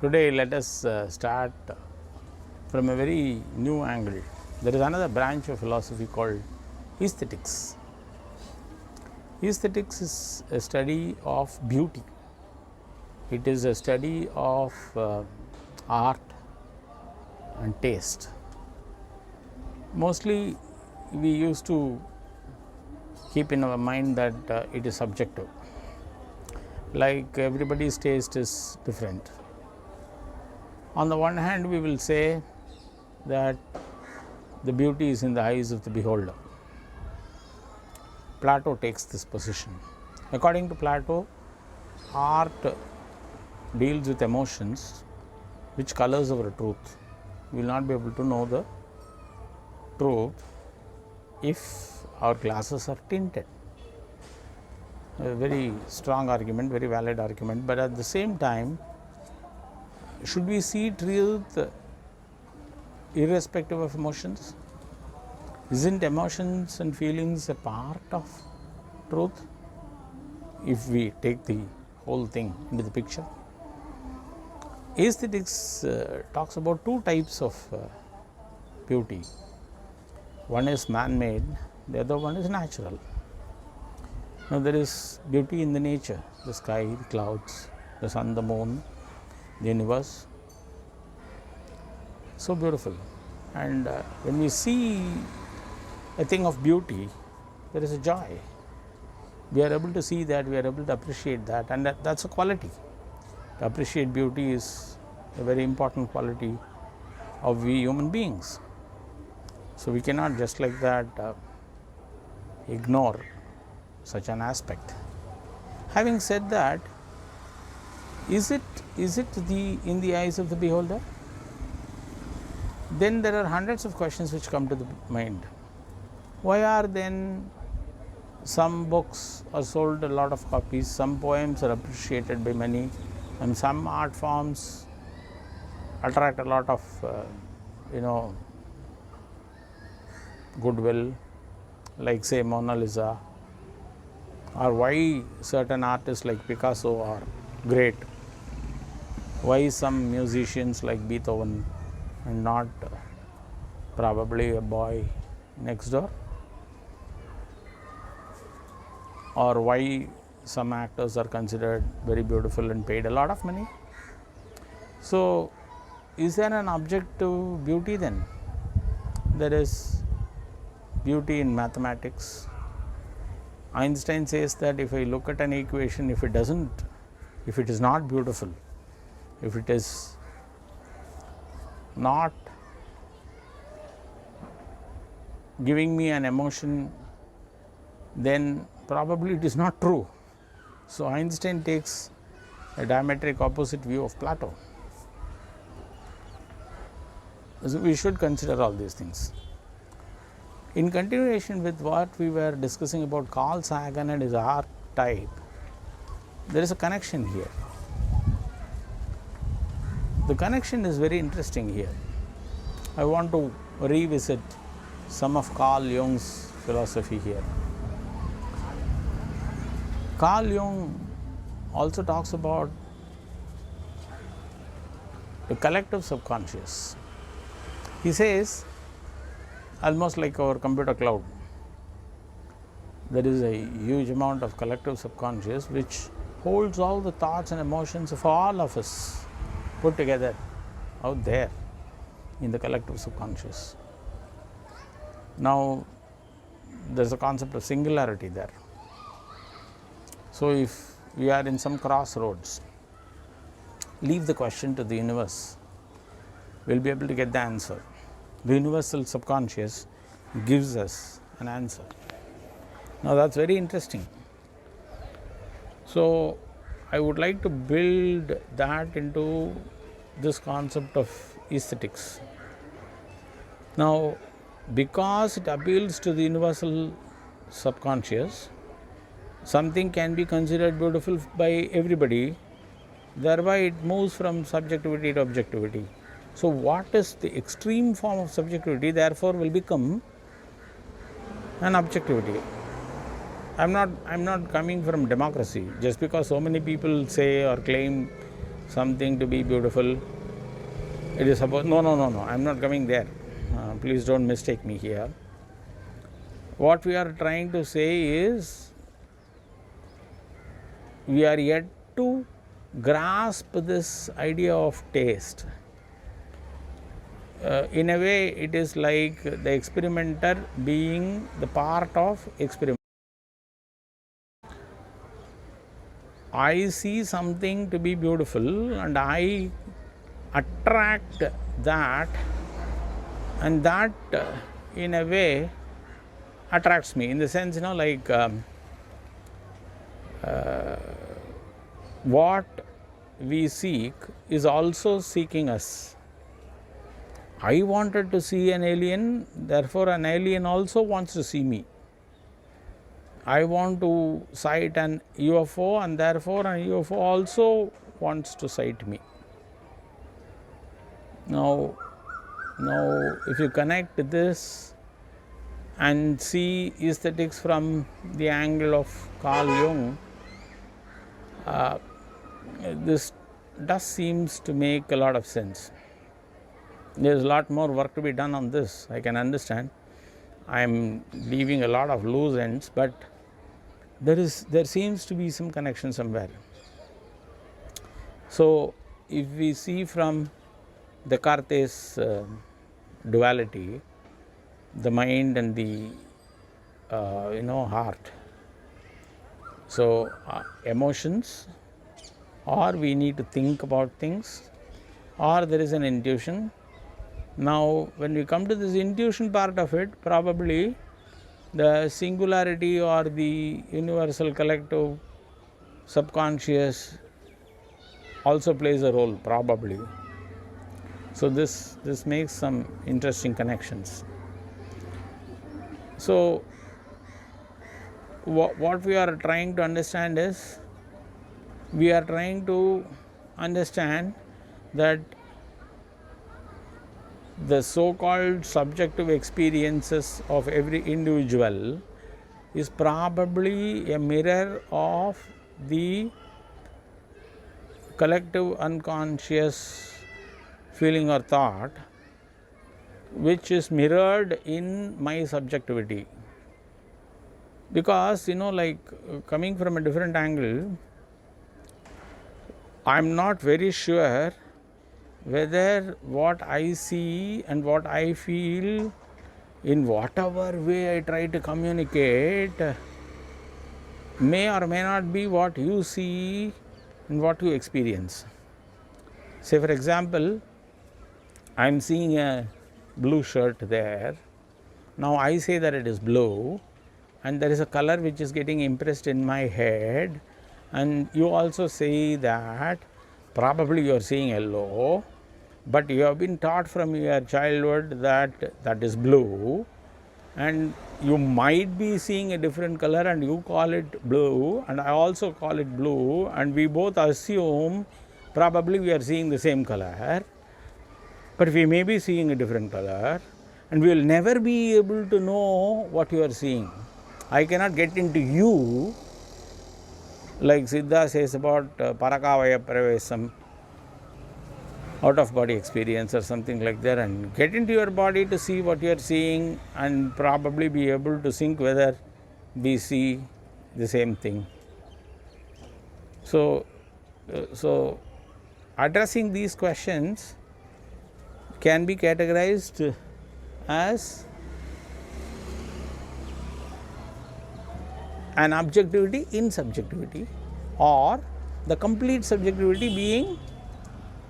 Today, let us start from a very new angle. There is another branch of philosophy called aesthetics. Aesthetics is a study of beauty, it is a study of art and taste. Mostly, we used to keep in our mind that it is subjective, like everybody's taste is different. On the one hand, we will say that the beauty is in the eyes of the beholder. Plato takes this position. According to Plato, art deals with emotions which colors our truth. We will not be able to know the truth if our glasses are tinted. A very strong argument, very valid argument, but at the same time, should we see truth irrespective of emotions? Isn't emotions and feelings a part of truth if we take the whole thing into the picture? Aesthetics talks about two types of beauty. One is man-made, the other one is natural. Now there is beauty in the nature, the sky, the clouds, the sun, the moon, the universe. So beautiful. And when we see a thing of beauty, there is a joy. We are able to see that, we are able to appreciate that, and that's a quality. To appreciate beauty is a very important quality of we human beings. So we cannot just like that ignore such an aspect. Having said that, is it in the eyes of the beholder? Then there are hundreds of questions which come to the mind. Why are then some books are sold a lot of copies, some poems are appreciated by many, and some art forms attract a lot of goodwill, like say Mona Lisa, or why certain artists like Picasso are great, why some musicians like Beethoven and not probably a boy next door, or why some actors are considered very beautiful and paid a lot of money. So is there an objective beauty then? There is beauty in mathematics. Einstein says that if I look at an equation, if it is not beautiful, if it is not giving me an emotion, then probably it is not true. So Einstein takes a diametric opposite view of Plato. So we should consider all these things. In continuation with what we were discussing about Carl Sagan and his archetype, there is a connection here. The connection is very interesting here. I want to revisit some of Carl Jung's philosophy here. Carl Jung also talks about the collective subconscious. He says, almost like our computer cloud, there is a huge amount of collective subconscious which holds all the thoughts and emotions of all of us put together out there in the collective subconscious. Now, there is a concept of singularity there. So, if we are in some crossroads, leave the question to the universe, we will be able to get the answer. The universal subconscious gives us an answer. Now, that's very interesting. So, I would like to build that into this concept of aesthetics. Now, because it appeals to the universal subconscious, something can be considered beautiful by everybody, thereby it moves from subjectivity to objectivity. So what is the extreme form of subjectivity, therefore will become an objectivity. I'm not coming from democracy. Just because so many people say or claim something to be beautiful. It is supposed, no, I'm not coming there. Please don't mistake me here. What we are trying to say is, we are yet to grasp this idea of taste. In a way, it is like the experimenter being the part of experiment. I see something to be beautiful and I attract that, and that in a way attracts me, in the sense, like what we seek is also seeking us. I wanted to see an alien, therefore an alien also wants to see me. I want to sight an UFO, and therefore an UFO also wants to sight me. Now if you connect this and see aesthetics from the angle of Carl Jung, this does seems to make a lot of sense. There is a lot more work to be done on this, I can understand. I am leaving a lot of loose ends, but there seems to be some connection somewhere. So if we see from Descartes' duality, the mind and the heart, so emotions, or we need to think about things, or there is an intuition. Now when we come to this intuition part of it, probably the singularity or the universal collective subconscious also plays a role, probably. So this makes some interesting connections. So what we are trying to understand is, we are trying to understand that the so-called subjective experiences of every individual is probably a mirror of the collective unconscious feeling or thought, which is mirrored in my subjectivity. Because like coming from a different angle, I am not very sure whether what I see and what I feel, in whatever way I try to communicate, may or may not be what you see and what you experience. Say for example, I am seeing a blue shirt there. Now I say that it is blue, and there is a color which is getting impressed in my head, and you also say that probably you are seeing yellow, but you have been taught from your childhood that is blue, and you might be seeing a different color and you call it blue and I also call it blue, and we both assume probably we are seeing the same color, but we may be seeing a different color, and we will never be able to know what you are seeing. I cannot get into you, like Siddha says about Parakavaya Pravesam, out of body experience or something like that, and get into your body to see what you are seeing and probably be able to think whether we see the same thing. So addressing these questions can be categorized as an objectivity in subjectivity, or the complete subjectivity being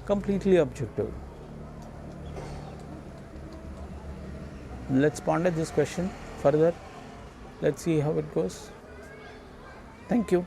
completely objective. Let's ponder this question further. Let's see how it goes. Thank you.